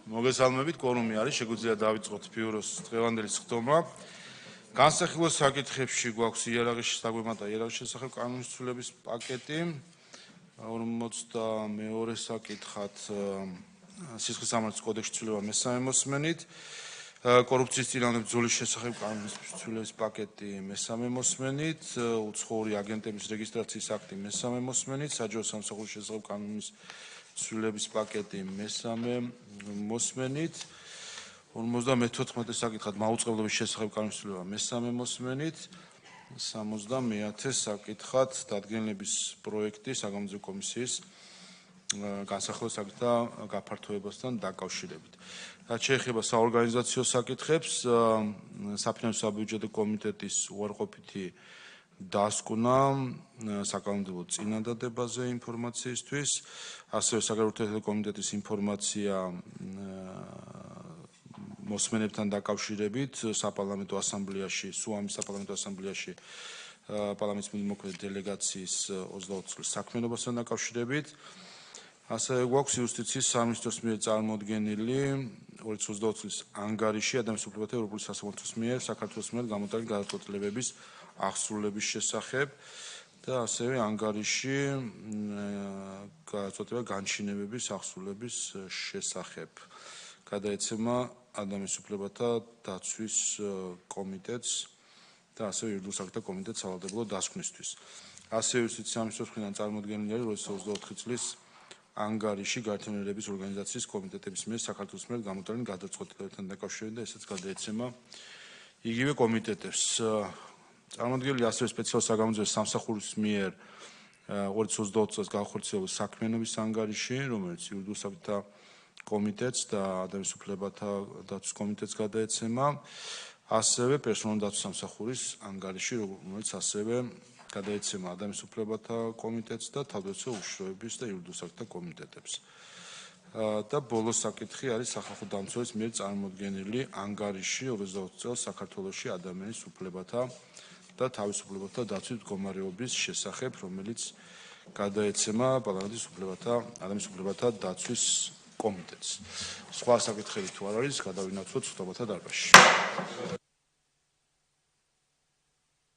მოგესალმებით, კვორუმი არის, შეგვიძლია დავიწყოთ ბიუროს დღევანდელი სხდომა. განსახილველ საკითხებში გვაქვს იარაღის საგვემატა იარაღის შესახებ კანონის ცვლილების პაკეტი. 42 საკითხად სისხლის სამართლის კოდექსის ცვლილება მესამე მოსმენით. კორუფციის წინააღმდეგ ბრძოლის შესახებ კანონის ცვლილების პაკეტი მესამე მოსმენით. უცხოური აგენტების რეგისტრაციის აქტი მესამე მოსმენით. საჯარო სამსახურის შესახებ კანონის ცვლილების პაკეტი მესამე მოსმენით. 54 საკითხად მაუწყებლობის შესახებ კანონის ცვლილება მესამე მოსმენით. 70 საკითხად დადგენილების პროექტი საგამოძიებო კომისიის განსახილველ საკითხთა გაფართოებასთან დაკავშირებით. რაც შეეხება საორგანიზაციო საკითხებს, საფინანსო საბიუჯეტო კომიტეტის უარყოფითი დასკვნა საკანონმდებლო წინადადებაზე ინფორმაციისთვის, ასევე საგარეო ურთიერთობათა კომიტეტის ინფორმაცია მოსმენებთან დაკავშირებით საპარლამენტო ასამბლეაში, სუამის საპარლამენტო ასამბლეაში პარლამენტის მოქმედი დელეგაციის 24 წლის საქმიანობასთან დაკავშირებით. ასევე გვაქვს იუსტიციის სამინისტროს მიერ წარმოდგენილი 2022 წლის ანგარიში ადამიანის უფლებათა ევროპული სასამართლოს მიერ საქართველოს მიერ გამოტანილი გადაწყვეტილებების აღსრულების შესახებ და ასევე ანგარიში გადაწყვეტილება განჩინებების აღსრულების შესახებ. გადაეცემა ადამიანის უფლებათა დაცვის კომიტეტს და ასევე იურიდიულ საკითხთა კომიტეტს სავალდებულო დასკვნისთვის. ასევე იუსტიციის სამინისტროს მხრიდან წარმოდგენილი არის 2024 წლის ანგარიში გაერთიანებების ორგანიზაციის კომიტეტების მიერ საქართველოს მიერ გამოტანილი გადაწყვეტილებებთან დაკავშირებით და ესაც გადაეცემა იგივე კომიტეტებს. წარმოდგენილი ასევე სპეციალურ საგამოძიებო სამსახურის მიერ 2022 წელს განხორციელებული საქმიანობის ანგარიში, რომელიც იურიდიულ საკითხთა კომიტეტს და ადამიანის უფლებათა დაცვის კომიტეტს გადაეცემა. ასევე პერსონალური დაცვის სამსახურის ანგარიში, რომელიც ასევე გადაეცემა ადამიანის უფლებათა კომიტეტს და თავდაცვითი უშიშროების და იურიდიულ საკითხთა კომიტეტებს. და ბოლო საკითხი არის სახალხო დამცველის მიერ წარმოდგენილი ანგარიში 2020 წელს საქართველოში ადამიანის უფლებათა და თავისუფლებათა დაცვის მდგომარეობის შესახებ, რომელიც გადაეცემა პარლამენტის ადამიანის უფლებათა დაცვის კომიტეტს. სხვა საკითხები თუ არ არის, გადავინაცვლოთ სხდომათა დარბაზში.